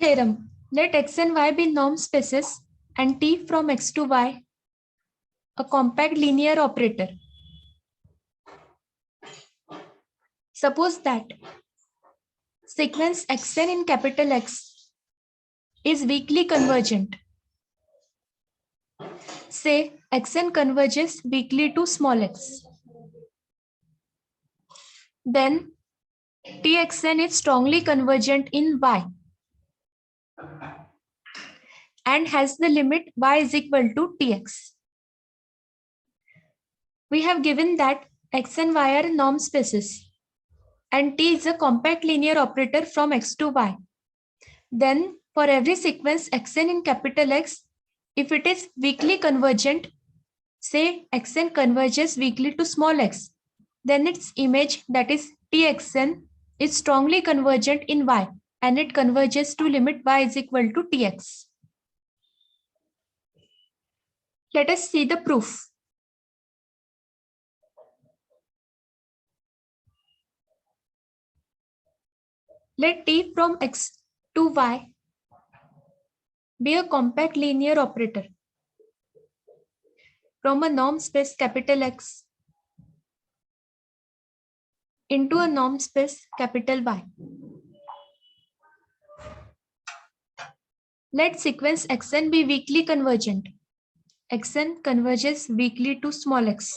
Theorem. Let x and y be norm spaces and T from x to y a compact linear operator. Suppose that sequence xn in capital X is weakly convergent. Say xn converges weakly to small x. Then Txn is strongly convergent in y and has the limit y is equal to Tx. We have given that x and y are norm spaces and T is a compact linear operator from x to y. Then for every sequence xn in capital X, if it is weakly convergent, say xn converges weakly to small x, then its image, that is Txn, is strongly convergent in y and it converges to limit y is equal to Tx. Let us see the proof. Let T from x to y be a compact linear operator from a norm space capital X into a norm space capital Y. Let sequence xn be weakly convergent. Xn converges weakly to small x.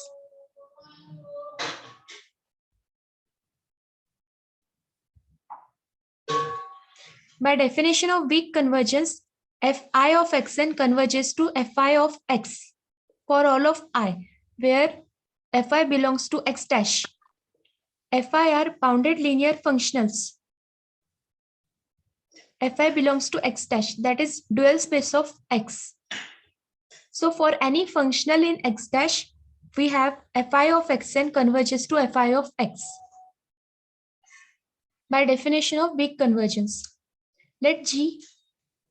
By definition of weak convergence, fi of xn converges to fi of x for all of I, where fi belongs to x dash. Fi are bounded linear functionals. Fi belongs to x dash, that is dual space of x. So for any functional in x dash, we have fi of xn converges to fi of x. By definition of weak convergence, let G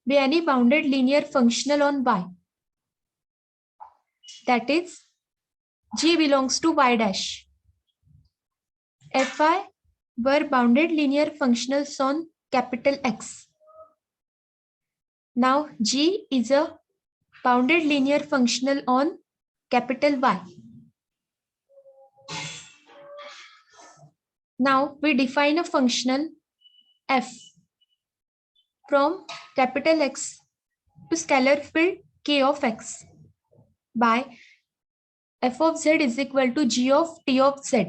be any bounded linear functional on Y. That is, G belongs to Y dash. Fi were bounded linear functionals on capital X. Now G is a bounded linear functional on capital Y. Now we define a functional f from capital X to scalar field k of x by f of z is equal to g of t of z.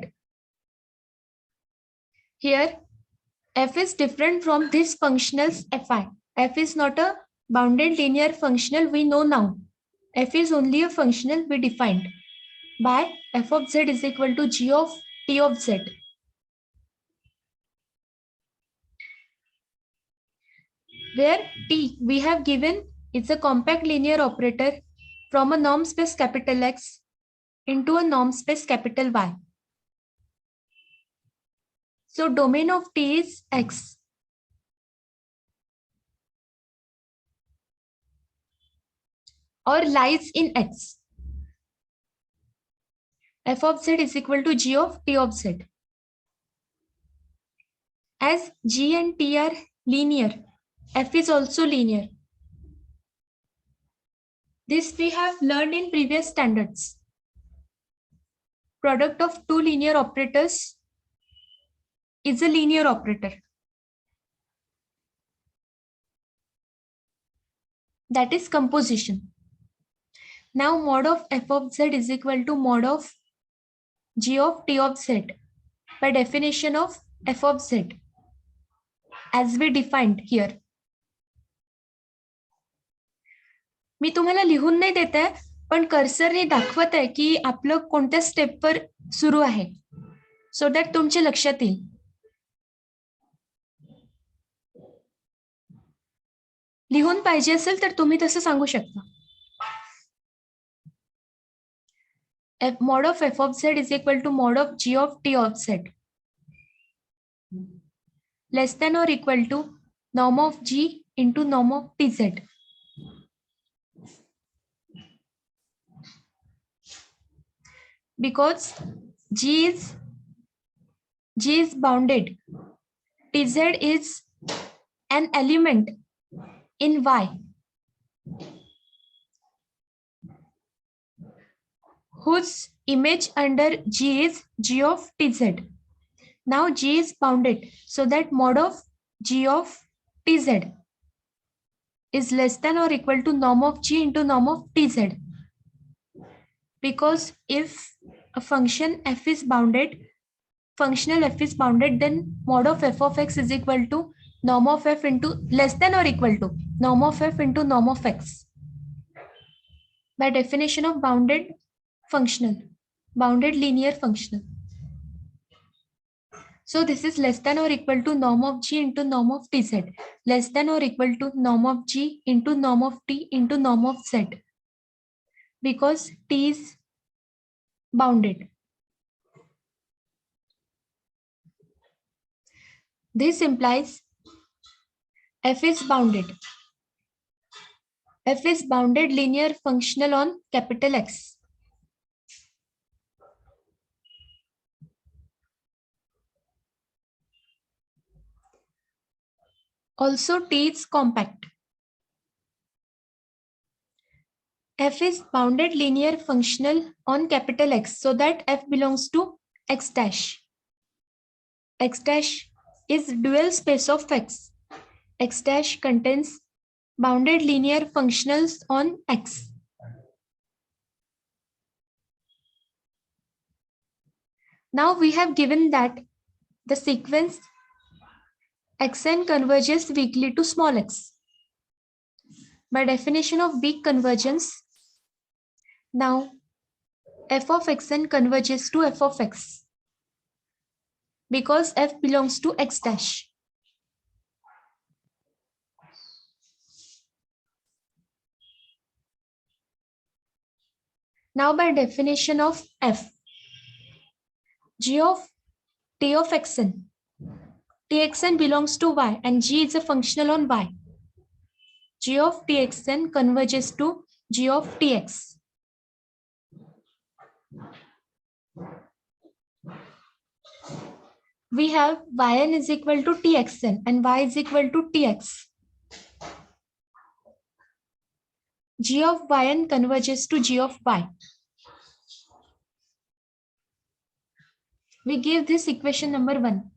Here, f is different from this functional's fi. F is not a bounded linear functional we know now. F is only a functional we defined by f of z is equal to g of t of z. Where t we have given is a compact linear operator from a norm space capital X into a norm space capital Y. So domain of T is X. Or lies in X. F of z is equal to g of t of z. As g and t are linear, f is also linear. This we have learned in previous standards. Product of two linear operators is a linear operator. That is composition. Now mod of f of z is equal to mod of g of t of z by definition of f of z as we defined here. मी तुम्हाला लिहून नाही देत आहे, पण कर्सरने दाखवत आहे की आपलं कोणत्या स्टेपवर सुरू आहे, सो दॅट तुमच्या लक्षात येईल. लिहून पाहिजे असेल तर तुम्ही तसं सांगू शकता. Mod of f of z is equal to mod of g of t of z less than or equal to norm of g into norm of tz. Because g is bounded, tz is an element in Y, whose image under G is G of Tz. Now G is bounded so that mod of G of Tz is less than or equal to norm of G into norm of Tz. Because if a function f is bounded, functional f is bounded, then mod of f of x is equal to norm of f into less than or equal to norm of f into norm of x. By definition of bounded functional, bounded linear functional. So this is less than or equal to norm of G into norm of Tz, less than or equal to norm of G into norm of T into norm of Z, because T is bounded. This implies f is bounded. F is bounded linear functional on capital X. Also, T is compact. F is bounded linear functional on capital X so that F belongs to X dash. X dash is dual space of X. X dash contains bounded linear functionals on X. Now we have given that the sequence Xn converges weakly to small x. By definition of weak convergence, now f of xn converges to f of x because f belongs to x dash. Now by definition of f, g of t of xn, txn belongs to y and g is a functional on y. G of txn converges to g of tx. We have yn is equal to txn and y is equal to tx. G of yn converges to g of y. We give this equation number 1.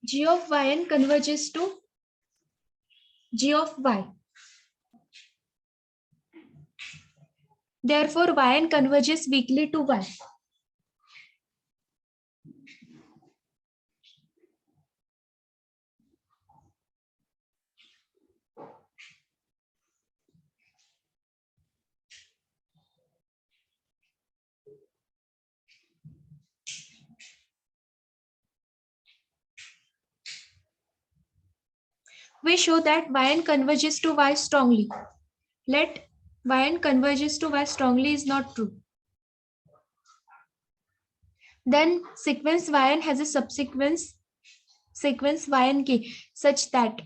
G of yn converges to g of y. Therefore, yn converges weakly to y. We show that yn converges to y strongly. Let yn converges to y strongly is not true. Then sequence yn has a subsequence sequence ynk such that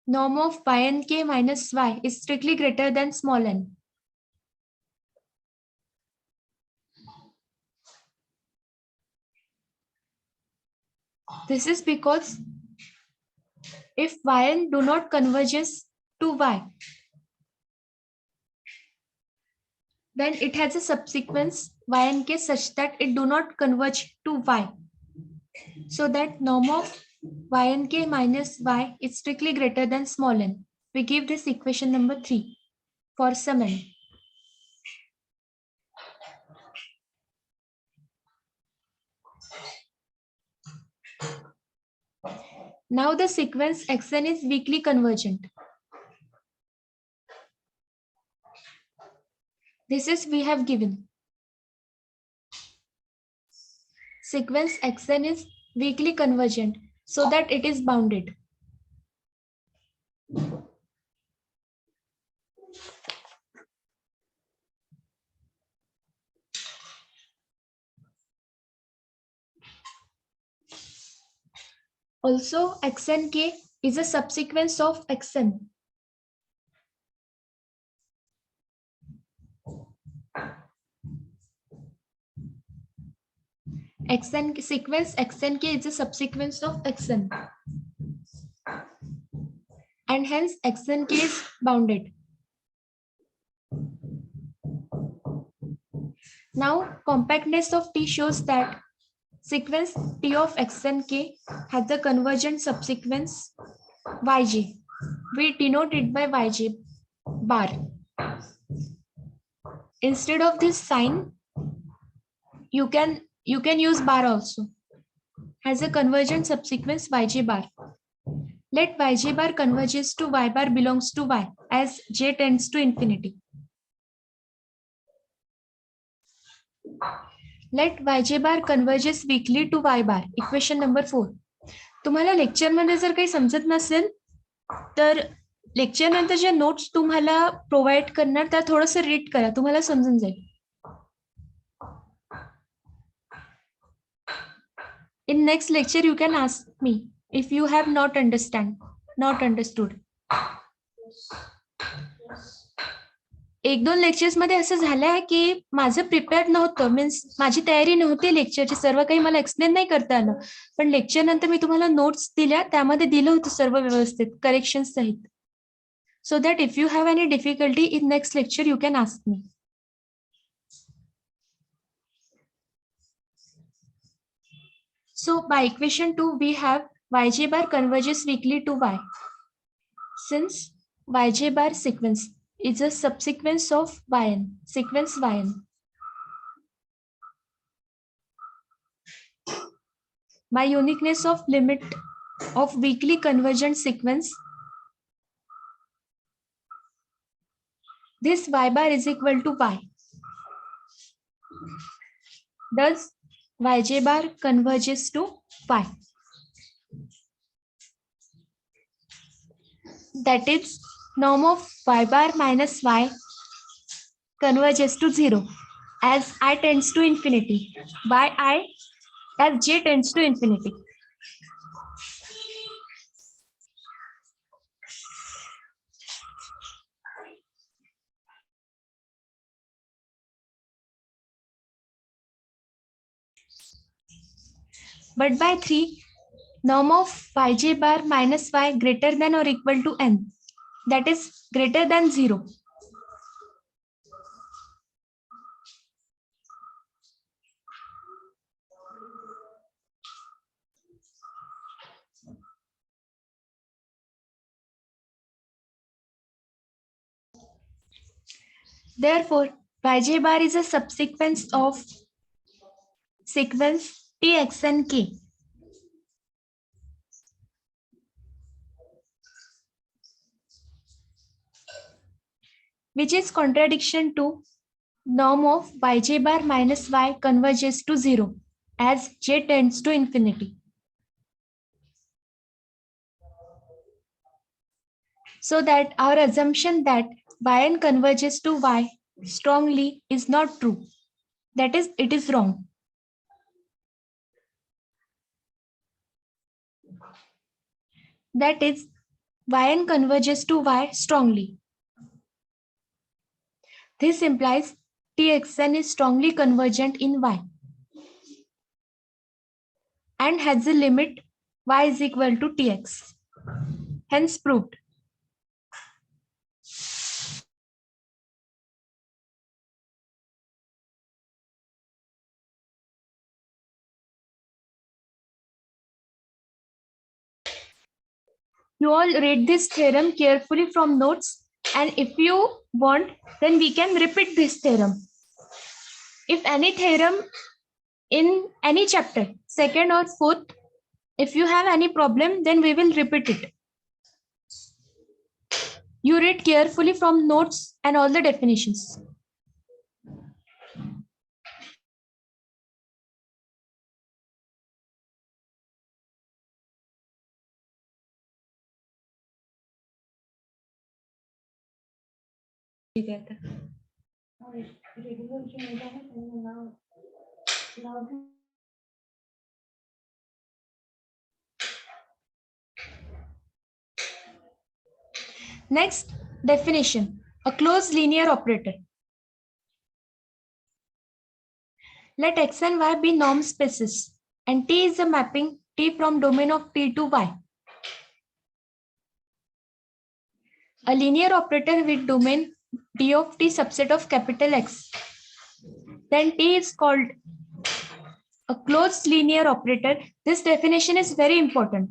norm of ynk minus y is strictly greater than small n. This is because if yn do not converges to y, then it has a subsequence ynk such that it do not converge to y. So that norm of ynk minus y is strictly greater than small n. We give this equation number 3 for some n. Now the sequence xn is weakly convergent. This is we have given. Sequence xn is weakly convergent so that it is bounded. Also, xn k is a subsequence of xn. xn sequence xn k is a subsequence of xn, and hence xn k is bounded. Now, compactness of T shows that sequence T of xn k has a convergent subsequence yj. We denote it by yj bar. Instead of this sign, you can use bar also. Has a convergent subsequence yj bar. Let yj bar converges to y bar belongs to y as j tends to infinity. Let yj bar converges weakly to y bar. Equation number 4. तुम्हाला lecture मध्ये जर काही समजत नसेल तर lecture नंतर जे notes तुम्हाला provide करणार त्या थोडंसं रीड करा, तुम्हाला समजून जाईल. In next lecture you can ask me if you have not understood. एक दोन लेक्चर्स मध्ये असं झालं आहे की माझं प्रिपेअर्ड नव्हतं, मीन्स माझी तयारी नव्हती लेक्चरची, सर्व काही मला एक्सप्लेन नाही करता आलं, पण लेक्चर नंतर मी तुम्हाला नोट्स दिल्या, त्यामध्ये दिलं होतं सर्व व्यवस्थित करेक्शन सहित. So that if you have any difficulty in next lecture you can ask me. So by equation 2 we have yj bar converges weakly to y. Since yj bar sequence is a subsequence of yn, sequence yn. My uniqueness of limit of weakly convergent sequence, this y bar is equal to y. Thus yj bar converges to y. That is, norm of y bar minus y converges to 0 as I tends to infinity, by I as j tends to infinity. But by 3, norm of yj bar minus y greater than or equal to n, that is greater than 0. Therefore, yj bar is a subsequence of sequence tx and k. Which is contradiction to norm of yj bar minus y converges to 0 as j tends to infinity. So that our assumption that yn converges to y strongly is not true. That is, it is wrong. That is, yn converges to y strongly. This implies txn is strongly convergent in y and has a limit y is equal to tx. Hence proved. You all read this theorem carefully from notes, and if you want, then we can repeat this theorem. If any theorem in any chapter, second or fourth, if you have any problem, then we will repeat it. You read carefully from notes and all the definitions. Next definition, a closed linear operator. Let X and Y be norm spaces and T is a mapping T from domain of T to Y. A linear operator with domain D of T subset of capital X. Then T is called a closed linear operator. This definition is very important.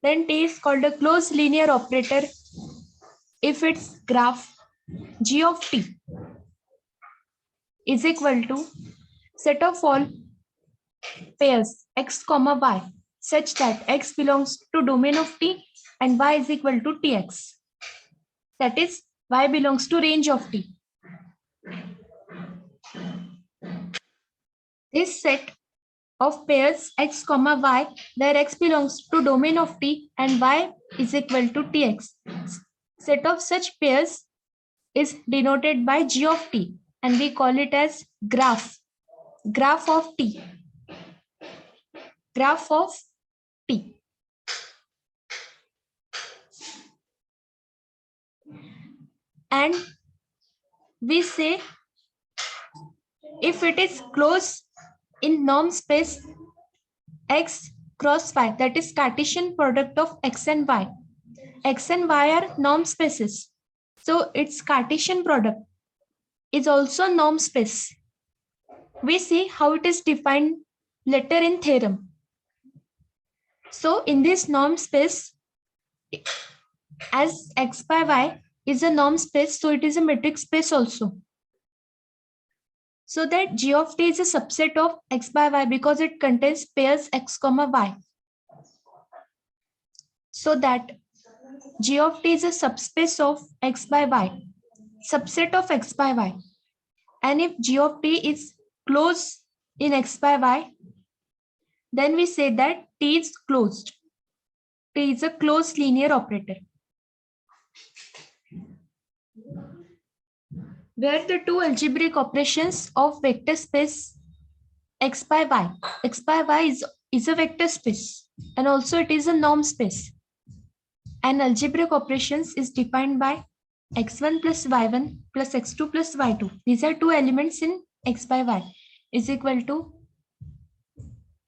Then T is called a closed linear operator if its graph G of T is equal to set of all pairs X comma Y such that X belongs to domain of T and Y is equal to Tx. That is, Y belongs to range of T. This set of pairs X comma Y where X belongs to domain of T and Y is equal to Tx. Set of such pairs is denoted by G of T and we call it as graph of T. Graph of T. And we say if it is closed in norm space X cross Y, that is Cartesian product of X and Y. X and Y are norm spaces. So its Cartesian product is also norm space. We see how it is defined later in theorem. So in this norm space, as X by Y is a norm space, so it is a metric space also. So that G of T is a subset of X by Y because it contains pairs X comma Y. So that G of T is a subspace of X by Y, subset of X by Y. And if G of T is closed in X by Y, then we say that T is closed. T is a closed linear operator. Where the two algebraic operations of vector space X by Y. X by Y is a vector space and also it is a norm space. And algebraic operations is defined by x1 plus y1 plus x2 plus y2. These are two elements in X by Y is equal to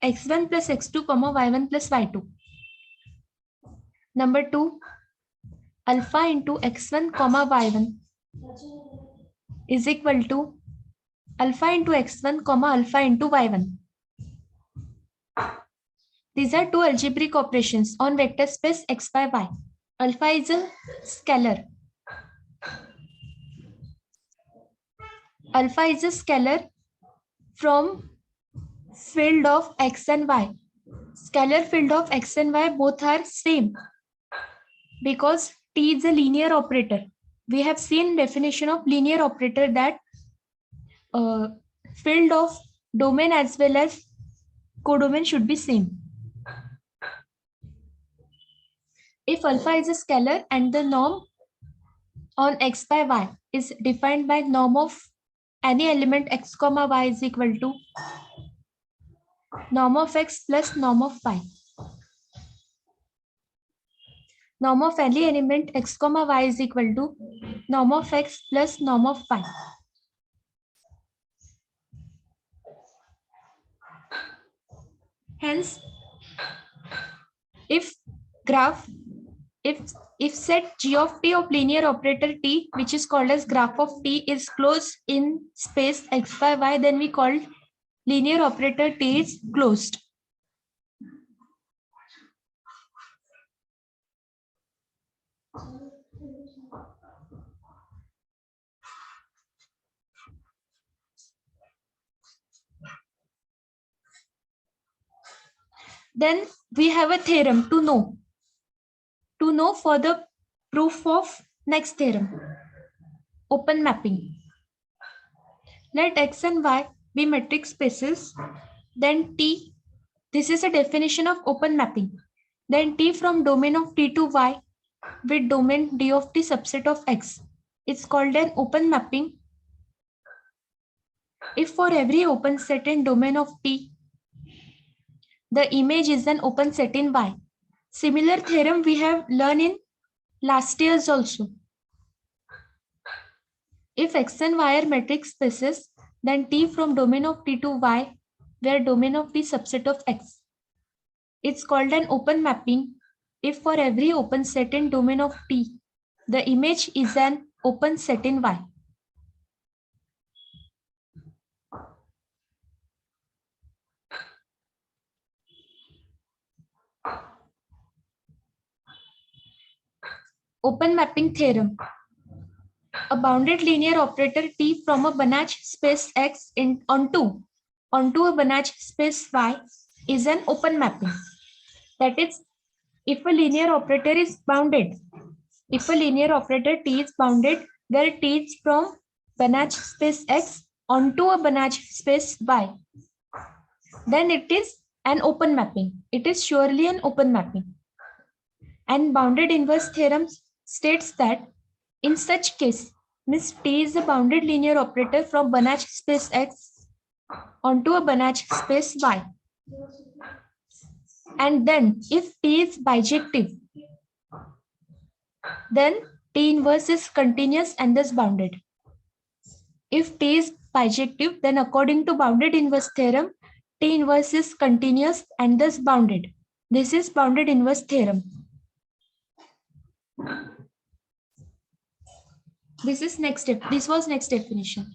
x1 plus x2 comma y1 plus y2. Number 2, alpha into x1 comma y1 is equal to alpha into x1 comma alpha into y1. These are two algebraic operations on vector space X by Y. Alpha is a scalar. Alpha is a scalar from field of X and Y. Scalar field of X and Y both are same because T is a linear operator. We have seen definition of linear operator that field of domain as well as codomain should be same. If alpha is a scalar and the norm on X by Y is defined by norm of any element X comma Y is equal to norm of X plus norm of Y. Norm of any element X comma Y is equal to norm of X plus norm of Y. Hence, if set G of T of linear operator T, which is called as graph of T, is closed in space X by Y, then we call linear operator T is closed. Then we have a theorem to know for the proof of next theorem, open mapping. Let X and Y be metric spaces, then T, this is a definition of open mapping, then T from domain of T to Y with domain D of T subset of X. It's called an open mapping if for every open set in domain of T, the image is an open set in Y. Similar theorem we have learned in last years also. If X and Y are metric spaces, then T from domain of T to Y, where domain of T subset of X. It's called an open mapping if for every open set in domain of T, the image is an open set in Y. Open mapping theorem. A bounded linear operator T from a Banach space X onto a Banach space Y is an open mapping. That is, if a linear operator is bounded, if a linear operator T is bounded where T is from Banach space X onto a Banach space Y, then it is an open mapping. It is surely an open mapping. And bounded inverse theorem states that in such case, Miss T is a bounded linear operator from Banach space X onto a Banach space Y. And then if T is bijective, then T inverse is continuous and thus bounded. If T is bijective, then according to bounded inverse theorem, T inverse is continuous and thus bounded. This is bounded inverse theorem. This is next step. This was next definition.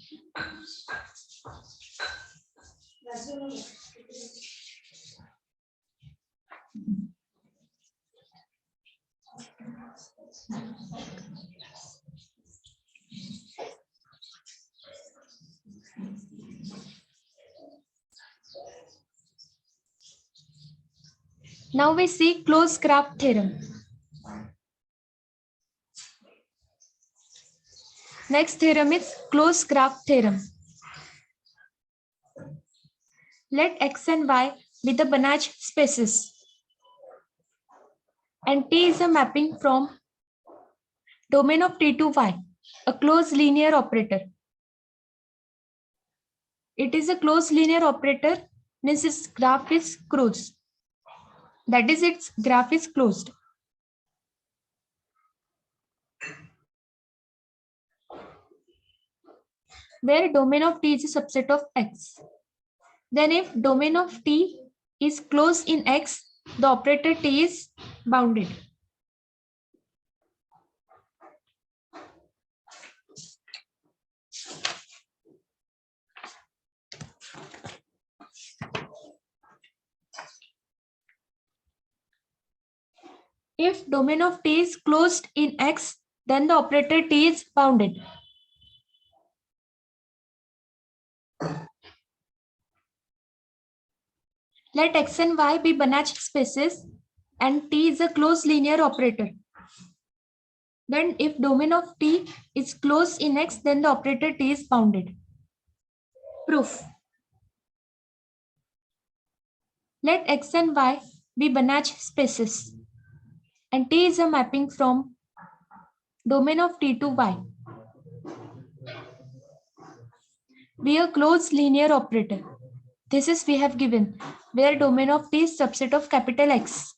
Now we see closed graph theorem. Next theorem is closed graph theorem. Let X and Y be the Banach spaces. And T is a mapping from domain of T to Y, a closed linear operator. It is a closed linear operator, means its graph is closed. That is, its graph is closed. Where domain of T is a subset of X. Then if domain of T is closed in X, the operator T is bounded. If domain of T is closed in X, then the operator T is bounded. Let X and Y be Banach spaces and T is a closed linear operator. Then if domain of T is closed in X, then the operator T is bounded. Proof. Let X and Y be Banach spaces and T is a mapping from domain of T to Y. Be a closed linear operator. This is we have given, where domain of T is subset of capital X.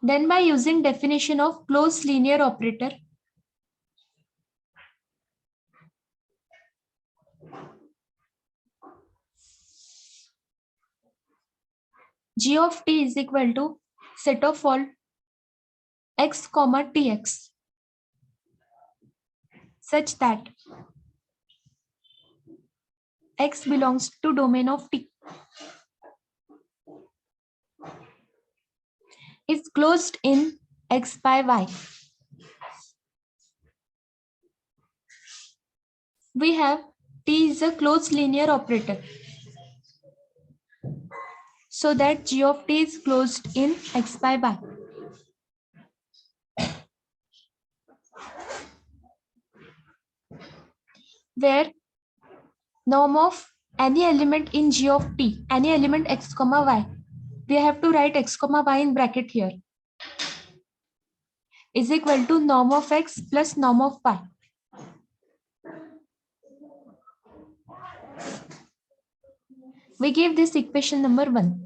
Then by using definition of closed linear operator, G of T is equal to set of all X comma Tx such that X belongs to domain of T. Is closed in X by Y. We have T is a closed linear operator. So that G of T is closed in X by Y. Where norm of any element in G of T, any element X comma Y, we have to write X comma Y in bracket here. is equal to norm of x plus norm of y. We give this equation number 1.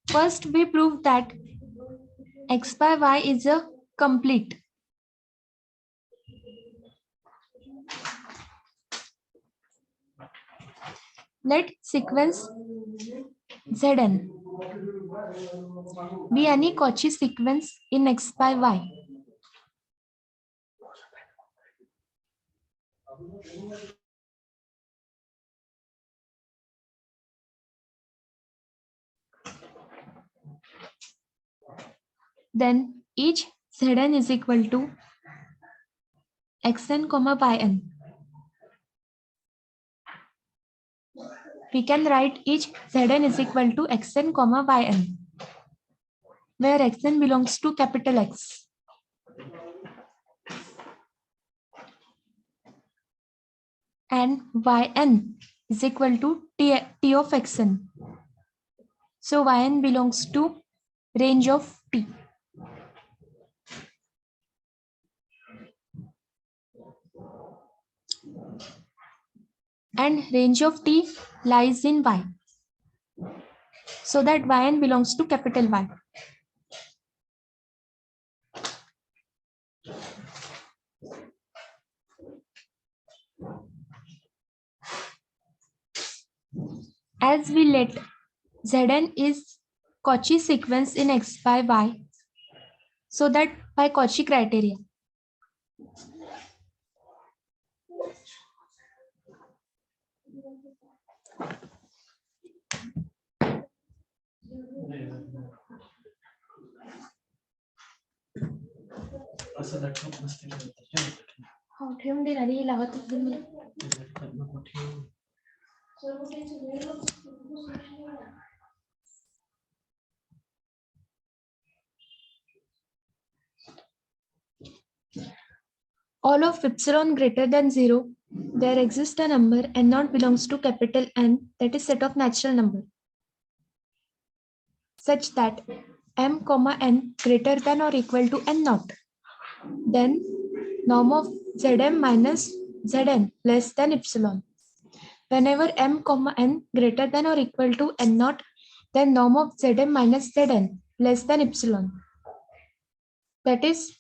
First, we prove that x by y is a complete. Let sequence Zn be any Cauchy sequence in x by y. Then each Zn is equal to xn comma yn. We can write each Zn is equal to xn comma yn, where xn belongs to capital X. And yn is equal to t of xn. So yn belongs to range of t. And range of t lies in y. So that yn belongs to capital Y. As we let Zn is Cauchy sequence in x by y, so that by Cauchy criteria, all of epsilon greater than 0, there exists a number n0 belongs to capital N, that is set of natural number, such that m comma n greater than or equal to n0. Then norm of Zm minus Zn less than epsilon. Whenever m comma n greater than or equal to n0, then norm of Zm minus Zn less than epsilon. That is,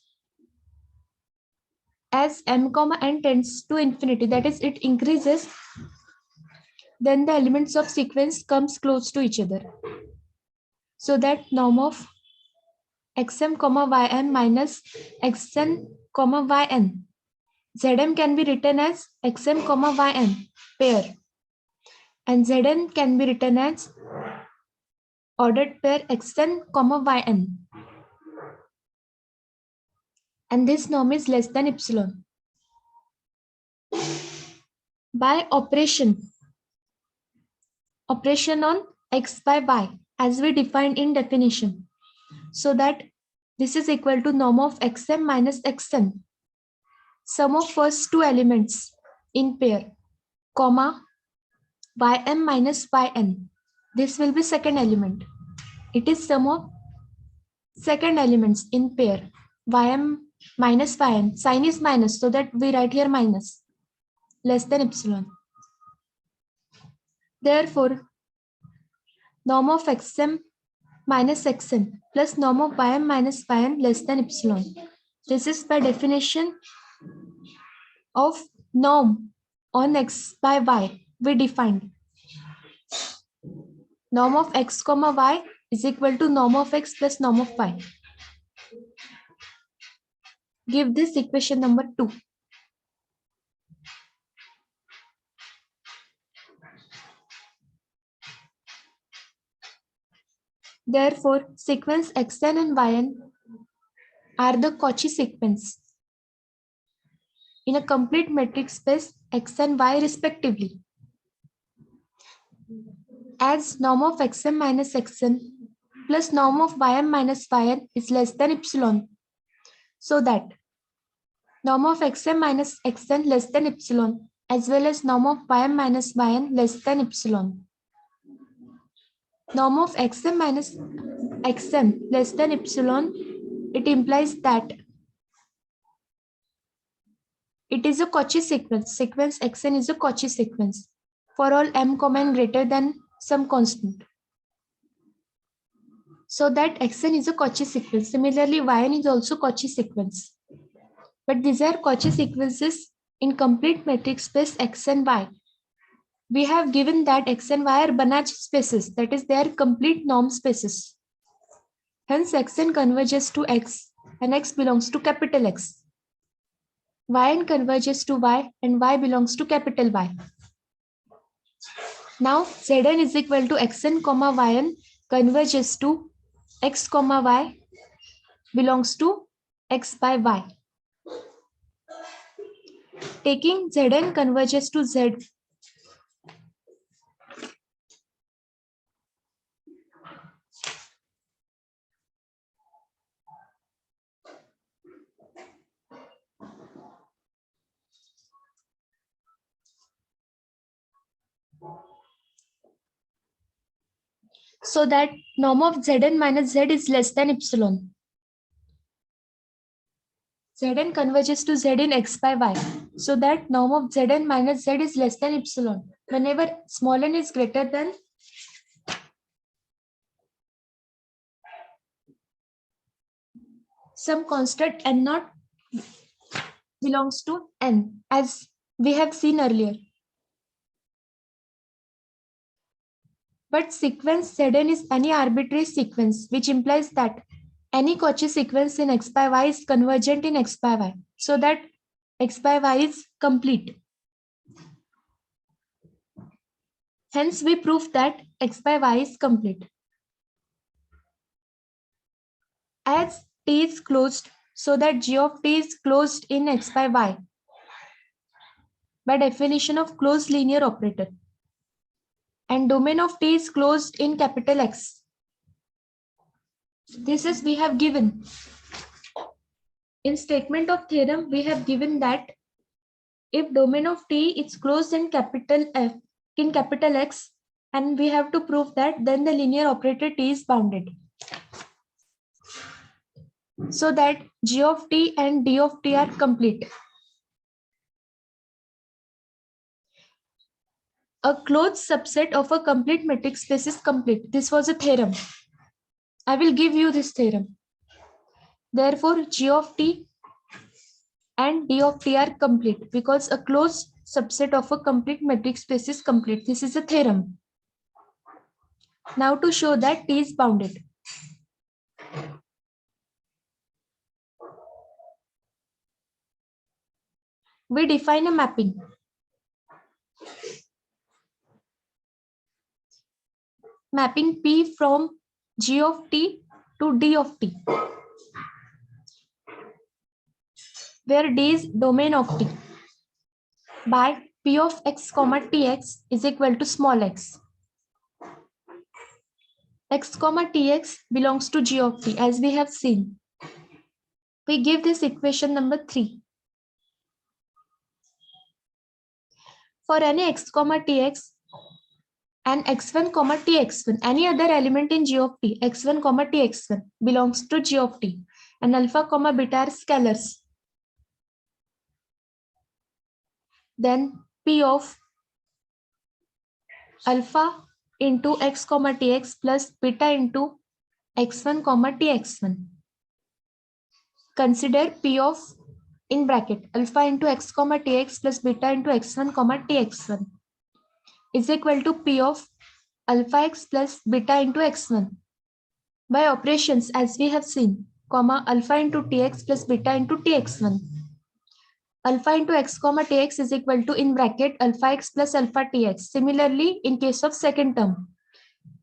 as m comma n tends to infinity, that is, it increases, then the elements of sequence comes close to each other. So that norm of xm comma ym minus xn comma yn, Zm can be written as xm comma yn pair, and Zn can be written as ordered pair xn comma yn. And this norm is less than epsilon. By operation on x by y, as we defined in definition, so that this is equal to norm of xm minus xn, sum of first two elements in pair, comma ym minus yn. This will be second element. It is sum of second elements in pair, ym minus yn. Sign is minus, so that we write here minus, less than epsilon. Therefore, norm of xm minus xn plus norm of ym minus yn less than epsilon. This is by definition of norm on x by y we defined. Norm of x comma y is equal to norm of x plus norm of y. Give this equation number 2. Therefore, sequence xn and yn are the Cauchy sequence in a complete metric space x and y respectively. As norm of xm minus xn plus norm of ym minus yn is less than epsilon, so that norm of xm minus xn less than epsilon as well as norm of ym minus yn less than epsilon. norm of xm minus xm less than epsilon, it implies that it is a Cauchy sequence. Sequence xn is a Cauchy sequence for all m comma n greater than some constant. So that xn is a Cauchy sequence. Similarly, yn is also Cauchy sequence. But these are Cauchy sequences in complete metric space x and y. We have given that x and y are Banach spaces, that is, they are complete norm spaces. Hence, xn converges to x and x belongs to capital X. Yn converges to y and y belongs to capital Y. Now, Zn is equal to xn comma yn converges to x comma y belongs to x by y. Taking Zn converges to Z, so that norm of Zn minus Z is less than epsilon. Zn converges to Z in x by y, so that norm of Zn minus Z is less than epsilon. Whenever small n is greater than some constant n naught belongs to n, as we have seen earlier. But sequence Zn is any arbitrary sequence, which implies that any Cauchy sequence in x by y is convergent in x by y, so that x by y is complete. Hence, we prove that x by y is complete. As T is closed, so that g of t is closed in x by y, by definition of closed linear operator, and domain of T is closed in capital X. This is we have given. In statement of theorem, we have given that if domain of T is closed in capital F, in capital X, and we have to prove that, then the linear operator T is bounded. So that G of T and D of T are complete. A closed subset of a complete metric space is complete. This was a theorem. I will give you this theorem. Therefore, G of T and D of T are complete because a closed subset of a complete metric space is complete. This is a theorem. Now to show that T is bounded. We define a mapping. Mapping P from G of T to D of T, where D is domain of T, by P of x comma Tx is equal to small x. X comma Tx belongs to G of T, as we have seen. We give this equation number 3. For any x comma Tx and x1 comma Tx1, any other element in G of T, x1 comma Tx1 belongs to G of T, and alpha comma beta are scalars. Then P of alpha into x comma Tx plus beta into x1 comma Tx1. Consider P of, in bracket, alpha into x comma Tx plus beta into x1 comma Tx1 is equal to P of alpha x plus beta into x1 by operations, as we have seen, comma alpha into Tx plus beta into Tx1. Alpha into x comma Tx is equal to, in bracket, alpha x plus alpha Tx. Similarly, in case of second term.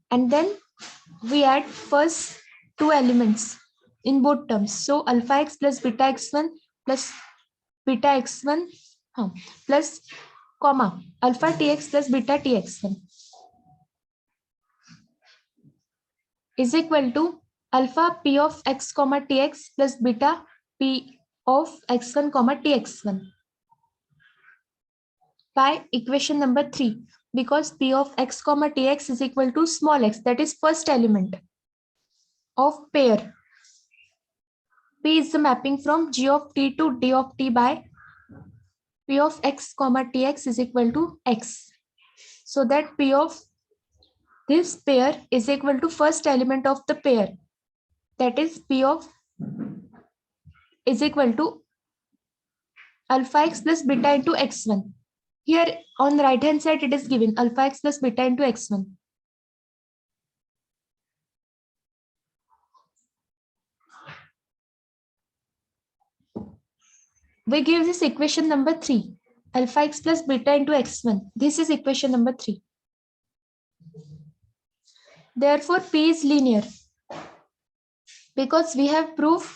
And then we add first two elements in both terms. So alpha x plus beta x1 plus beta x1 plus comma alpha Tx plus beta Tx1 is equal to alpha P of x comma Tx plus beta P of x1 comma Tx1 by equation number 3. because P of x comma Tx is equal to small x, that is first element of pair. P is the mapping from G of t to D of t by P of x comma Tx is equal to x. So that P of this pair is equal to first element of the pair, that is P of is equal to alpha x plus beta into x1. Here on the right hand side it is given alpha x plus beta into x1. We give this equation number 3, alpha x plus beta into x1. This is equation number 3. Therefore, P is linear because we have proved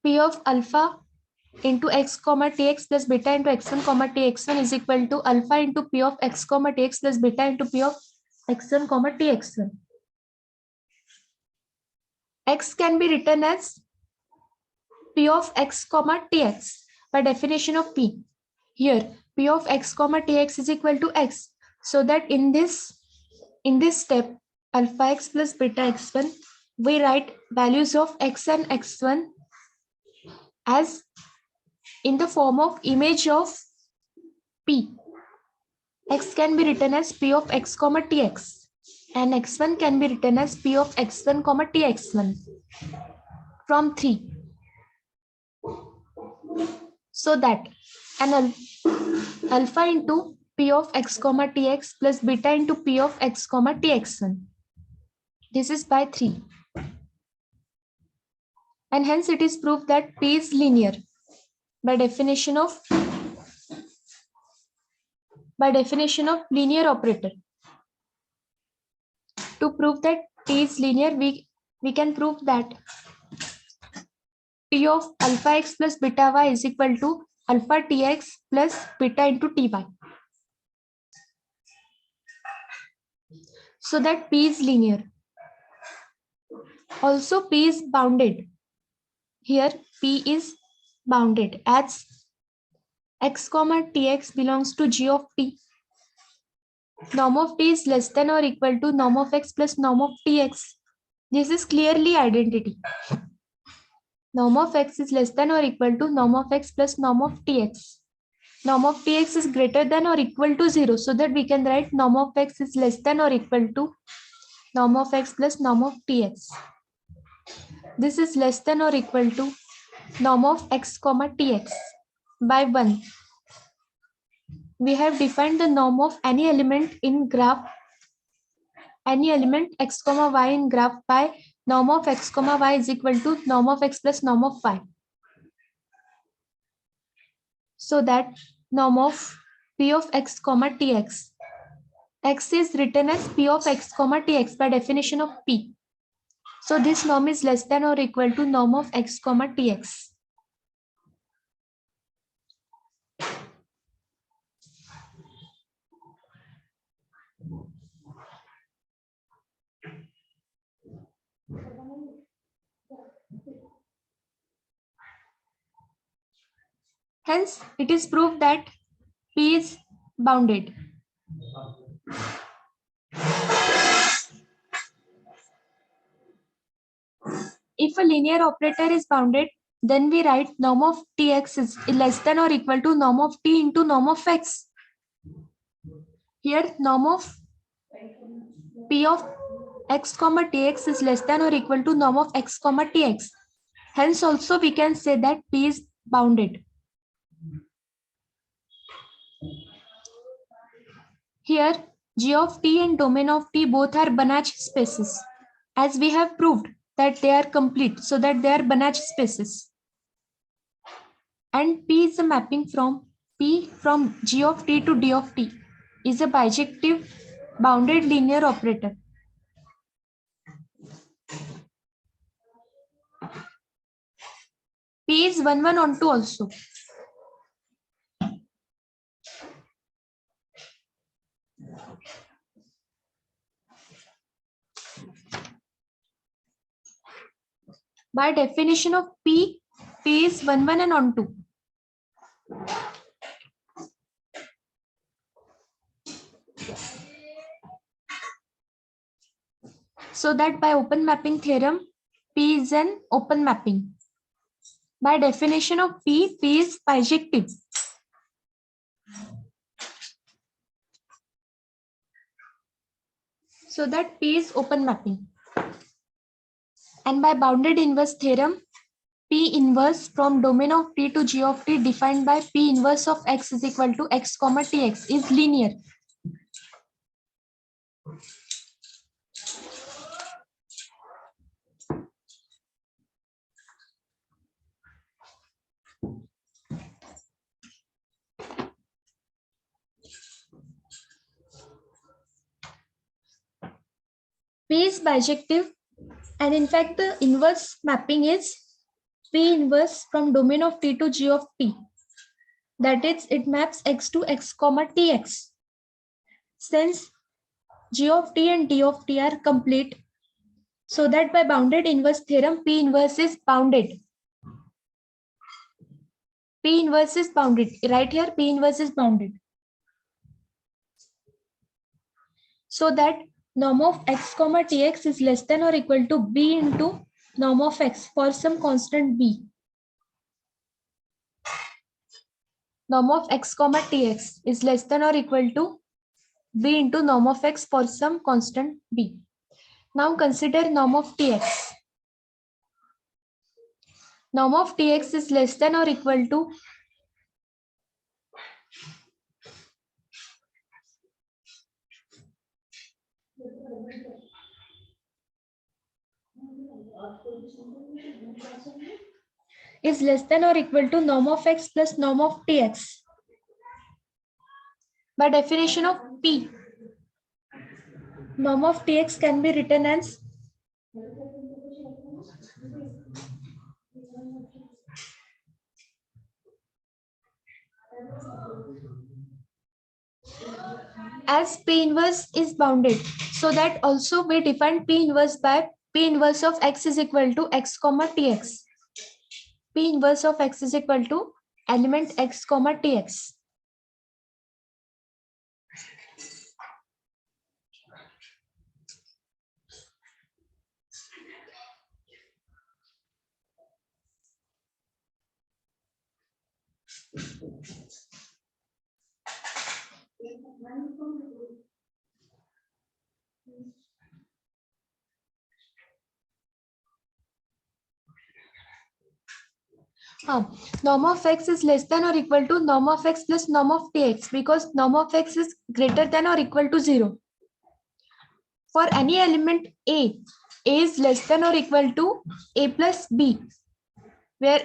P of alpha into x comma Tx plus beta into x1 comma Tx1 is equal to alpha into P of x comma Tx plus beta into P of x1 comma Tx1. X can be written as P of x comma Tx by definition of P. Here, P of x comma Tx is equal to x. So that in this step, alpha x plus beta x1, we write values of x and x1 as in the form of image of P. X can be written as P of x comma Tx and x1 can be written as P of x1 comma Tx1 from 3. So that an alpha into P of x comma Tx plus beta into P of x comma Tx1. This is by 3. And hence it is proved that P is linear by definition of linear operator. To prove that P is linear, we can prove that P of alpha x plus beta y is equal to alpha Tx plus beta into Ty. So that P is linear. Also P is bounded. Here P is bounded as x comma Tx belongs to G of t. Norm of t is less than or equal to norm of x plus norm of Tx. This is clearly identity. Norm of x is less than or equal to norm of x plus norm of Tx. Norm of Tx is greater than or equal to 0. So that we can write norm of x is less than or equal to norm of x plus norm of Tx. This is less than or equal to norm of x comma Tx by 1. We have defined the norm of any element in graph, any element x comma y in graph by norm of x comma y is equal to norm of x plus norm of y. So that norm of P of x comma Tx. X is written as P of x comma Tx by definition of P. So this norm is less than or equal to norm of x comma Tx. Hence, it is proved that P is bounded. If a linear operator is bounded, then we write norm of Tx is less than or equal to norm of t into norm of x. Here, norm of P of x comma Tx is less than or equal to norm of x comma Tx. Hence, also we can say that P is bounded. Here, G of t and domain of t both are Banach spaces, as we have proved that they are complete, so that they are Banach spaces. And P is a mapping from P from G of t to D of t is a bijective bounded linear operator. P is 1, 1 on 2 also. By definition of P is 1, 1 and on 2. So that by open mapping theorem, P is an open mapping. By definition of P is bijective. So that P is open mapping. And by bounded inverse theorem, P inverse from domain of T to G of T defined by P inverse of X is equal to X comma Tx is linear. P is bijective, and in fact the inverse mapping is P inverse from domain of T to G of T. That is, it maps X to X comma Tx. Since G of T and D of T are complete, so that by bounded inverse theorem, P inverse is bounded. P inverse is bounded. Right here, P inverse is bounded. So that norm of X comma Tx is less than or equal to B into norm of X for some constant B. Norm of X comma Tx is less than or equal to B into norm of X for some constant B. Now consider norm of Tx. Norm of Tx is less than or equal to norm of X plus norm of Tx. By definition of P, norm of Tx can be written as P inverse is bounded. So that also we define P inverse by P inverse of X is equal to X comma Tx. P inverse of X is equal to element X comma Tx. Norm of X is less than or equal to norm of X plus norm of Tx because norm of X is greater than or equal to 0. For any element A is less than or equal to A plus B, where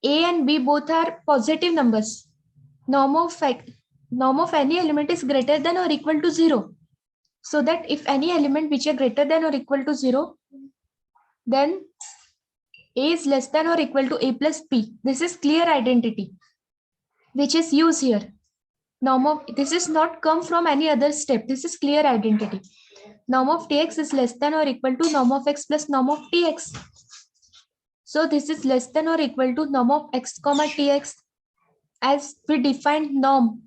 A and B both are positive numbers. Norm of any element is greater than or equal to 0. So that if any element which are greater than or equal to 0, then A is less than or equal to A plus B. This is clear identity, which is used here. Norm of this is not come from any other step. This is clear identity. Norm of Tx is less than or equal to norm of X plus norm of Tx. So this is less than or equal to norm of X comma Tx as we defined norm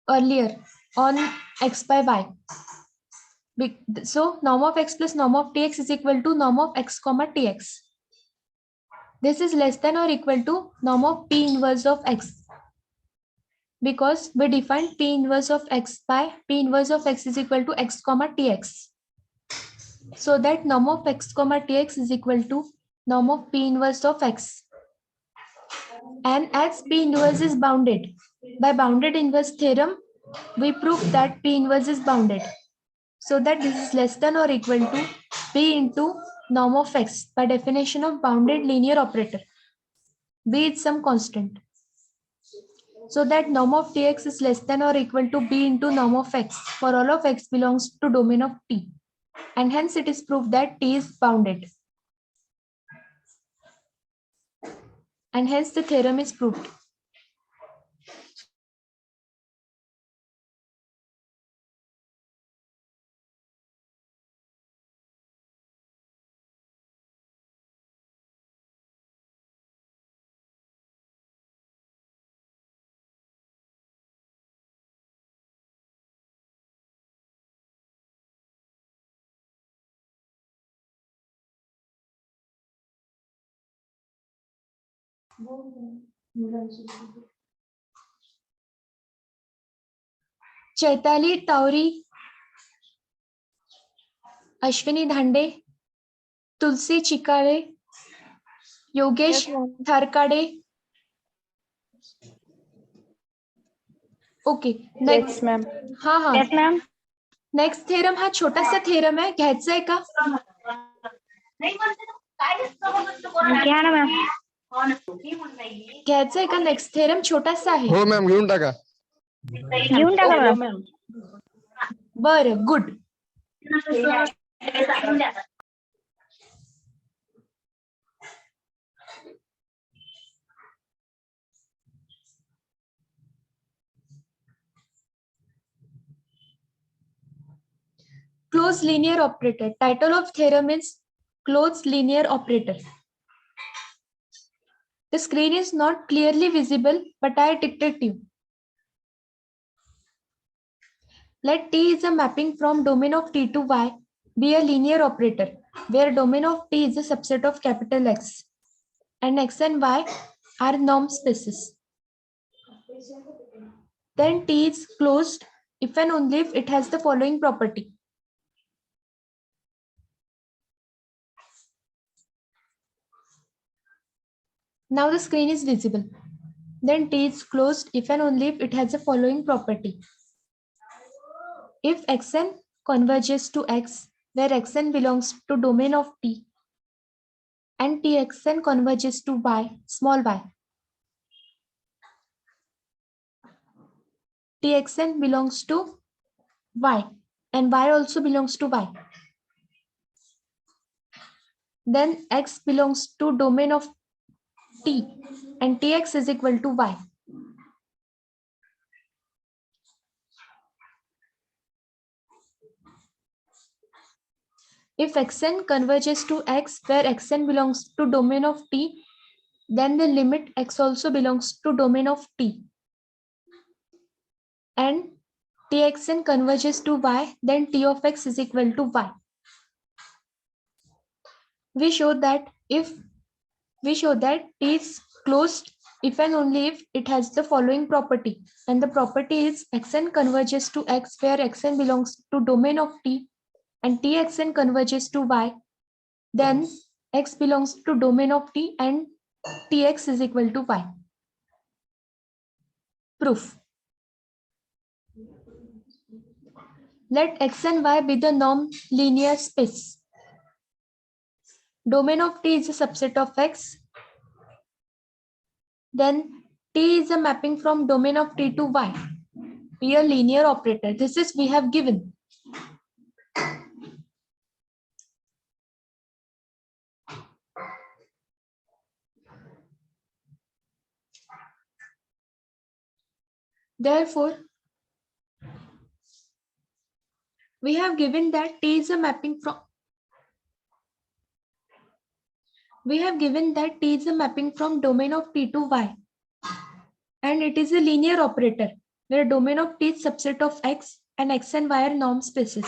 earlier on X by Y. So norm of X plus norm of Tx is equal to norm of X comma Tx. This is less than or equal to norm of P inverse of X, because we define P inverse of X by P inverse of X is equal to X comma Tx. So that norm of X comma Tx is equal to norm of P inverse of X. And as P inverse is bounded, by bounded inverse theorem, we prove that P inverse is bounded. So that this is less than or equal to P into norm of X by definition of bounded linear operator. B is some constant. So that norm of Tx is less than or equal to B into norm of X for all of X belongs to domain of T. And hence it is proved that T is bounded. And hence the theorem is proved. Chaitali Tawari, Ashwini Dhande, Tulsi Chikale, Yogesh Tharkade. Okay next ma'am. हाँ हाँ yes ma'am. Next theorem हा छोटासा theorem आहे, घ्यायचा आहे का? घ्या ना मॅम. घ्यायचा आहे का? नेक्स्ट थेरम छोटासा आहे. हो मॅम घेऊन टाका. घेऊन टाका मॅम. बरं good. Closed linear operator. Title of theorem is closed linear operator. The screen is not clearly visible, but I dictate you. Let T is a mapping from domain of T to Y be a linear operator, where domain of T is a subset of capital X, and X and Y are norm spaces. Then T is closed if and only if it has the following property. Now the screen is visible. Then T is closed if and only if it has the following property. If Xn converges to X, where Xn belongs to domain of T, and Txn converges to Y, small y. Txn belongs to Y, and Y also belongs to Y. Then X belongs to domain of T, and Tx is equal to Y. If Xn converges to X, where Xn belongs to domain of T, then the limit X also belongs to domain of T. And Txn converges to Y, then T of X is equal to Y. We show that T is closed if and only if it has the following property, and the property is Xn converges to X, where Xn belongs to domain of T, and Txn converges to Y, then X belongs to domain of T and Tx is equal to Y. Proof. Let X and Y be the norm linear space. Domain of T is a subset of X. Then T is a mapping from domain of T to Y. Be a linear operator. This is we have given. Therefore, we have given that T is a mapping from domain of T to Y, and it is a linear operator where domain of T is subset of X and X and Y are norm spaces.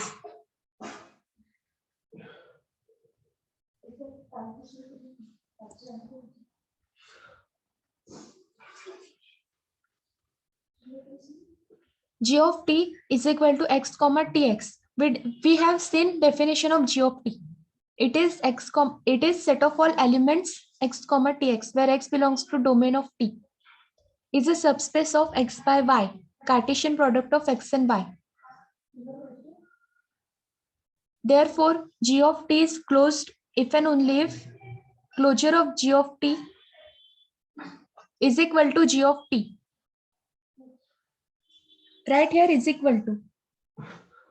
G of T is equal to X comma Tx. We have seen definition of G of T. It is set of all elements X comma Tx, where X belongs to domain of T, is a subspace of X by Y, Cartesian product of X and Y. Therefore, G of T is closed if and only if closure of G of T is equal to G of T. Right here is equal to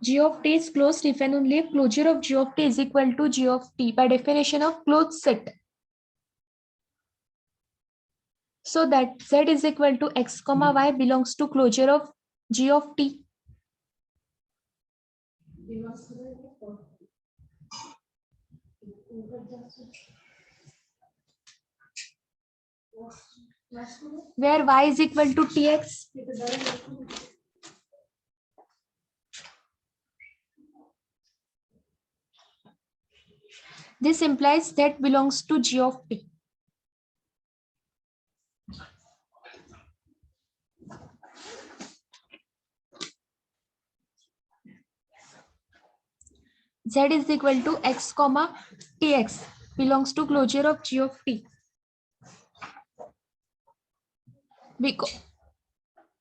G of T is closed if and only if closure of G of T is equal to G of T by definition of closed set. So that Z is equal to X comma Y belongs to closure of G of T. Where Y is equal to Tx. This implies that belongs to G of T. z is equal to x comma tx belongs to closure of g of t.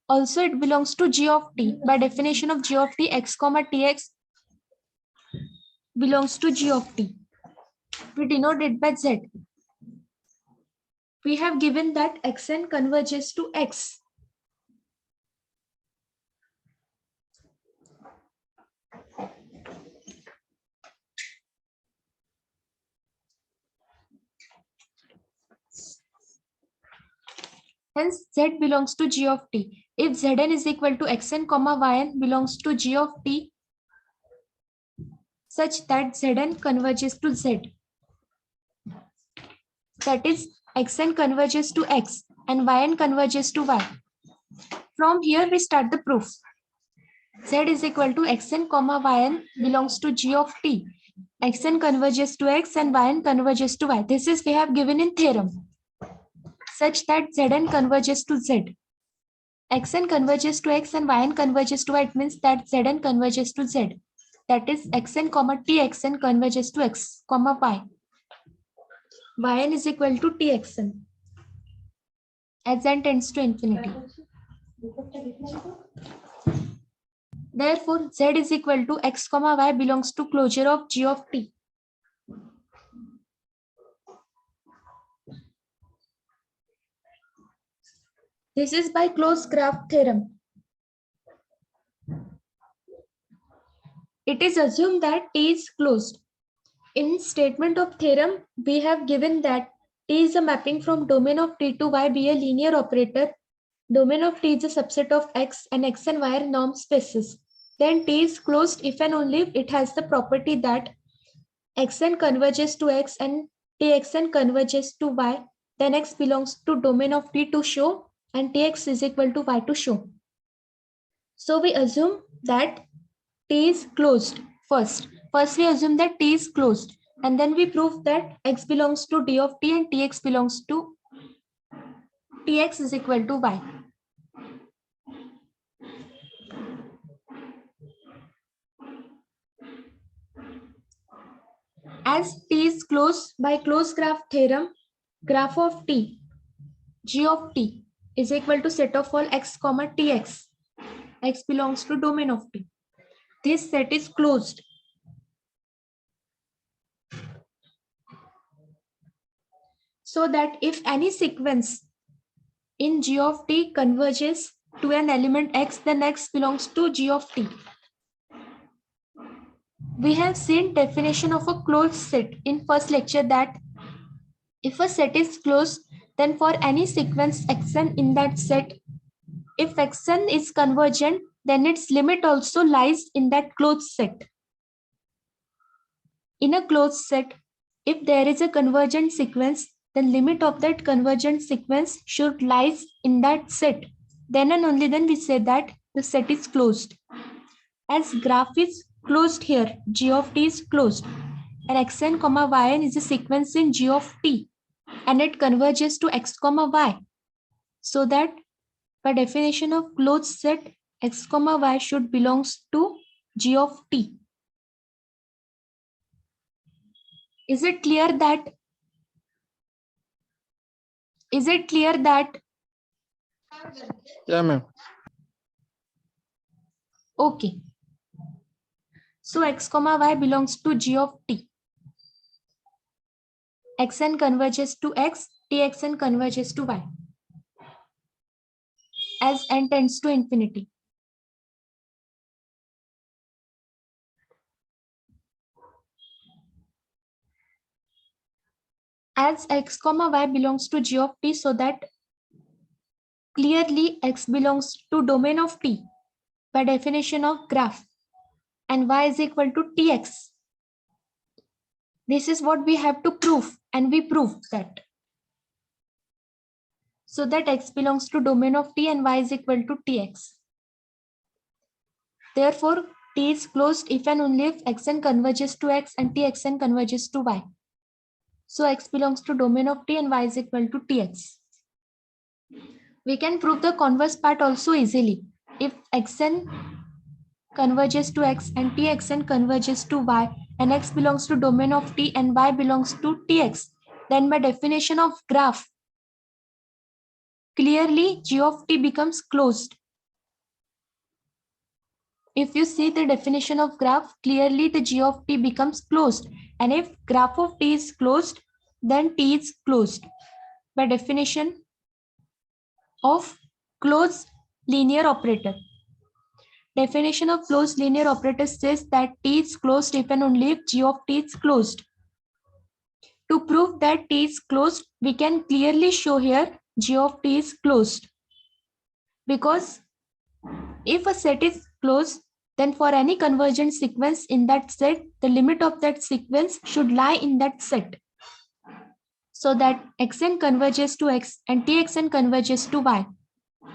Also it belongs to g of t. By definition of g of t, x comma tx belongs to g of t. We denote it by z. We have given that xn converges to x. Hence, z belongs to g of t. If zn is equal to xn comma yn belongs to g of t, such that zn converges to z. That is, xn converges to x and yn converges to y. From here, we start the proof. Z is equal to xn comma yn belongs to g of t. Xn converges to x and yn converges to y. This is we have given in theorem, such that zn converges to z. Xn converges to x and yn converges to y. It means that zn converges to z. That is xn comma txn converges to x comma y. Yn is equal to txn as n tends to infinity. Therefore, z is equal to x comma y belongs to closure of g of t. This is by closed graph theorem. It is assumed that T is closed. In statement of theorem, we have given that T is a mapping from domain of T to Y be a linear operator. Domain of T is a subset of X and X and Y are norm spaces. Then T is closed if and only if it has the property that Xn converges to X and Txn converges to Y. Then X belongs to domain of T to show and Tx is equal to Y to show. So we assume that T is closed first. First we assume that T is closed and then we prove that X belongs to D of T and Tx belongs to Tx is equal to Y. As T is closed by closed graph theorem, graph of T, G of T is equal to set of all x comma tx. X belongs to domain of T. This set is closed. So that if any sequence in G of T converges to an element X, then X belongs to G of T. We have seen definition of a closed set in first lecture that if a set is closed, then for any sequence xn in that set, if xn is convergent, then its limit also lies in that closed set. In a closed set, if there is a convergent sequence, the limit of that convergent sequence should lies in that set. Then and only then we say that the set is closed. As graph is closed here, G of T is closed, and xn comma yn is a sequence in G of T, and it converges to x comma y. So that by definition of closed set, x comma y should belongs to G of T. Is it clear that? Is it clear that? Yeah, ma'am. Okay. So x comma y belongs to G of T. Xn converges to x, Txn converges to y. As n tends to infinity. As x comma y belongs to G of T, so that clearly x belongs to domain of T by definition of graph, and y is equal to Tx. This is what we have to prove, and we prove that. So that x belongs to domain of T and y is equal to Tx. Therefore, T is closed if and only if xn converges to x and Txn converges to y. So x belongs to domain of T and y is equal to Tx. We can prove the converse part also easily. If xn converges to x and txn converges to y and x belongs to domain of t and y belongs to tx, then by definition of graph, clearly g of t becomes closed. If you see the definition of graph, clearly the g of t becomes closed. And if graph of t is closed, then t is closed. By definition of closed linear operator. Definition of closed linear operator says that t is closed if and only if g of t is closed. To prove that t is closed, we can clearly show here g of t is closed. Because if a set is closed, then for any convergent sequence in that set, the limit of that sequence should lie in that set. So that xn converges to x and txn converges to y.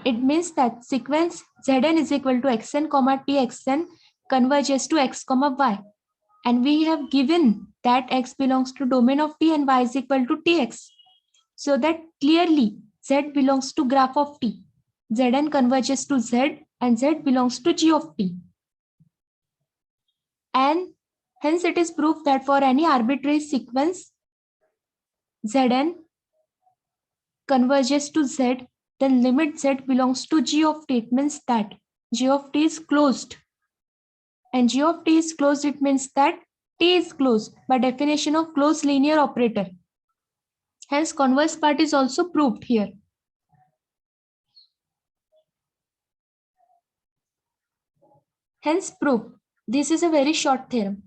It means that sequence Zn is equal to xn comma txn converges to x comma y. And we have given that x belongs to domain of t and y is equal to tx. So that clearly z belongs to graph of t. Zn converges to z and z belongs to g of t. And hence it is proved that for any arbitrary sequence Zn converges to z, then limit z belongs to g of t. It means that g of t is closed. And g of t is closed, it means that t is closed by definition of closed linear operator. Hence converse part is also proved here. Hence proof. This is a very short theorem.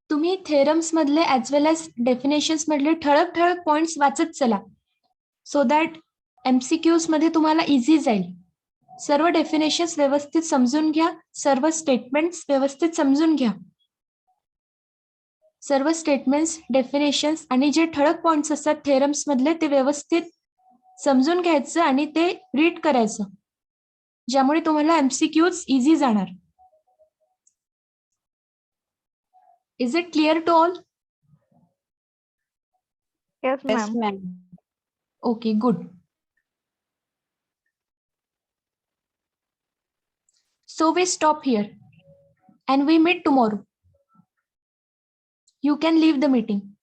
तुम्ही theorems मधले as well as definitions मधले ठळक ठळक points वाचत चला, so that MCQs मध्ये तुम्हाला easy जाईल. सर्व डेफिनेशन्स व्यवस्थित समजून घ्या, सर्व स्टेटमेंट्स व्यवस्थित समजून घ्या. सर्व स्टेटमेंट्स, डेफिनेशन्स आणि जे ठळक पॉइंट्स असतात थेरम्स मधले ते व्यवस्थित समजून घ्यायचं आणि ते रीड करायचं, ज्यामुळे तुम्हाला MCQs इझी जाणार. Is it clear to all? Yes, ma'am. Okay, good. So we stop here and we meet tomorrow. You can leave the meeting.